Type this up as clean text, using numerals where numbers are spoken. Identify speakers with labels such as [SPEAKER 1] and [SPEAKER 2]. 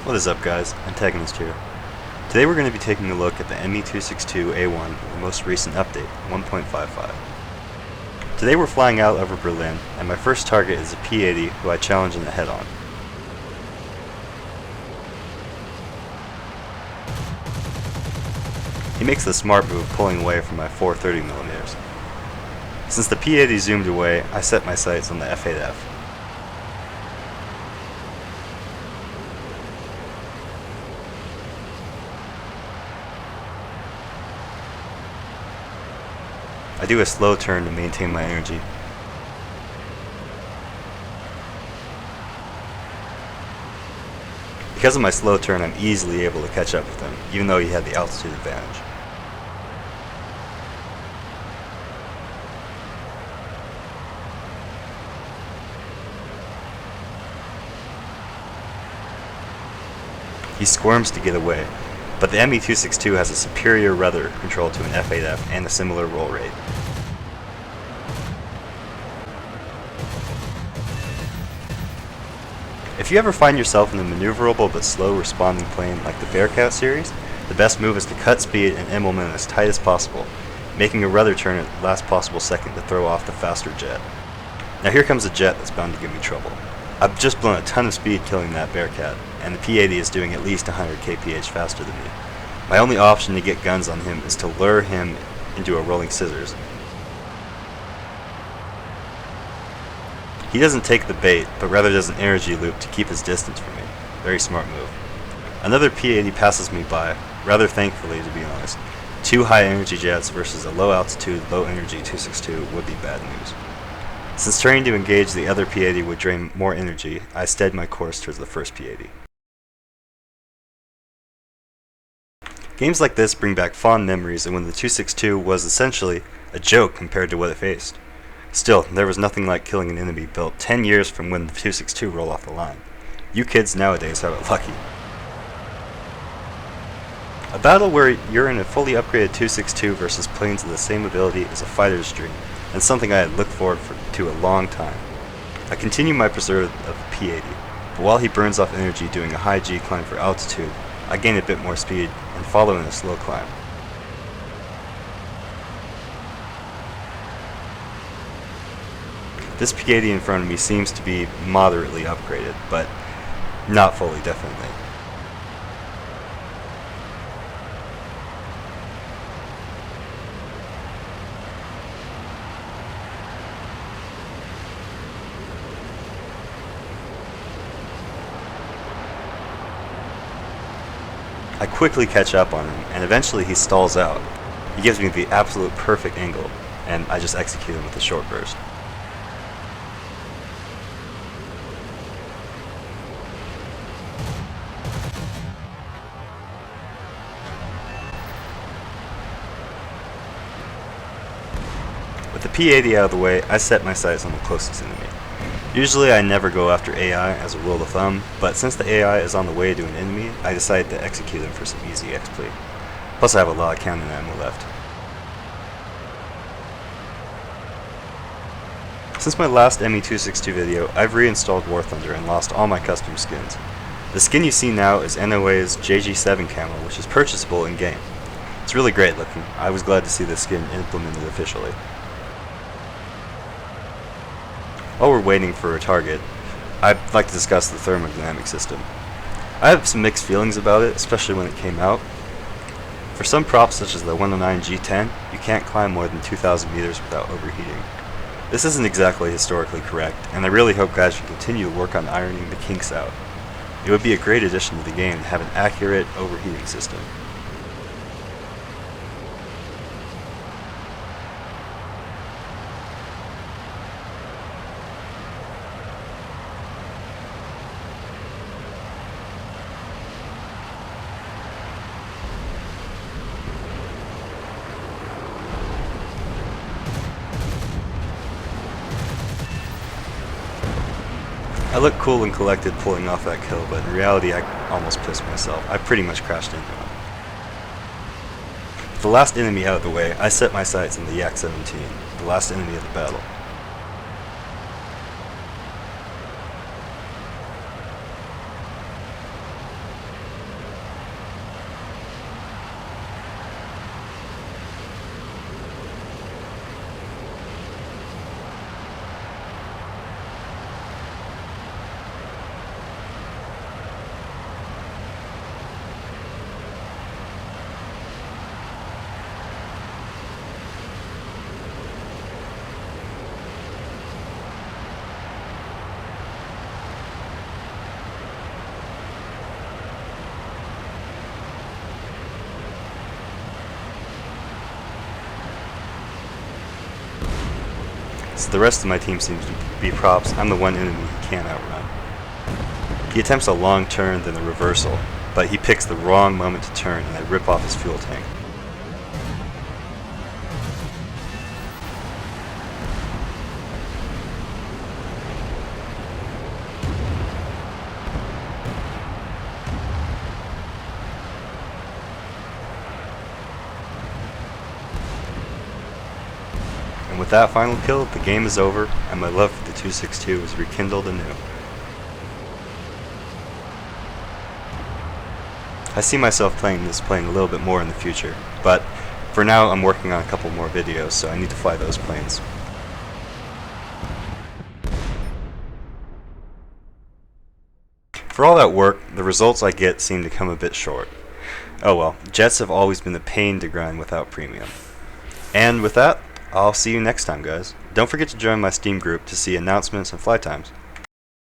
[SPEAKER 1] What is up, guys? Antagonist here. Today we're going to be taking a look at the Me262 A1, the most recent update, 1.55. Today we're flying out over Berlin, and my first target is a P-80 who I challenge in the head-on. He makes the smart move pulling away from my 430mm. Since the P-80 zoomed away, I set my sights on the F8F. I do a slow turn to maintain my energy. Because of my slow turn, I'm easily able to catch up with him, even though he had the altitude advantage. He squirms to get away, but the Me262 has a superior rudder control to an F8F and a similar roll rate. If you ever find yourself in a maneuverable but slow responding plane like the Bearcat series, the best move is to cut speed and implement as tight as possible, making a rudder turn at the last possible second to throw off the faster jet. Now here comes a jet that's bound to give me trouble. I've just blown a ton of speed killing that Bearcat, and the P-80 is doing at least 100 kph faster than me. My only option to get guns on him is to lure him into a rolling scissors. He doesn't take the bait, but rather does an energy loop to keep his distance from me. Very smart move. Another P-80 passes me by, rather thankfully to be honest. Two high energy jets versus a low altitude, low energy 262 would be bad news. Since trying to engage the other P-80 would drain more energy, I steered my course towards the first P-80. Games like this bring back fond memories of when the 262 was essentially a joke compared to what it faced. Still, there was nothing like killing an enemy built 10 years from when the 262 rolled off the line. You kids nowadays have it lucky. A battle where you're in a fully upgraded 262 versus planes of the same ability is a fighter's dream, and something I had looked forward to a long time. I continue my pursuit of P-80, but while he burns off energy doing a high G climb for altitude, I gain a bit more speed and follow in a slow climb. This P-80 in front of me seems to be moderately upgraded, but not fully, definitely. I quickly catch up on him, and eventually he stalls out. He gives me the absolute perfect angle, and I just execute him with a short burst. With the P-80 out of the way, I set my sights on the closest enemy. Usually I never go after AI as a rule of thumb, but since the AI is on the way to an enemy, I decided to execute him for some easy XP. Plus I have a lot of cannon ammo left. Since my last Me262 video, I've reinstalled War Thunder and lost all my custom skins. The skin you see now is NOA's JG7 camo, which is purchasable in-game. It's really great looking. I was glad to see this skin implemented officially. While we're waiting for a target, I'd like to discuss the thermodynamic system. I have some mixed feelings about it, especially when it came out. For some props such as the 109 G10, you can't climb more than 2,000 meters without overheating. This isn't exactly historically correct, and I really hope guys should continue to work on ironing the kinks out. It would be a great addition to the game to have an accurate overheating system. I look cool and collected pulling off that kill, but in reality I almost pissed myself. I pretty much crashed into him. With the last enemy out of the way, I set my sights on the Yak-17, the last enemy of the battle. Since the rest of my team seems to be props, I'm the one enemy he can't outrun. He attempts a long turn, then a reversal, but he picks the wrong moment to turn and I rip off his fuel tank. And with that final kill, the game is over, and my love for the 262 is rekindled anew. I see myself playing a little bit more in the future, but for now I'm working on a couple more videos, so I need to fly those planes. For all that work, the results I get seem to come a bit short. Oh well, jets have always been a pain to grind without premium. And with that, I'll see you next time, guys. Don't forget to join my Steam group to see announcements and flight times.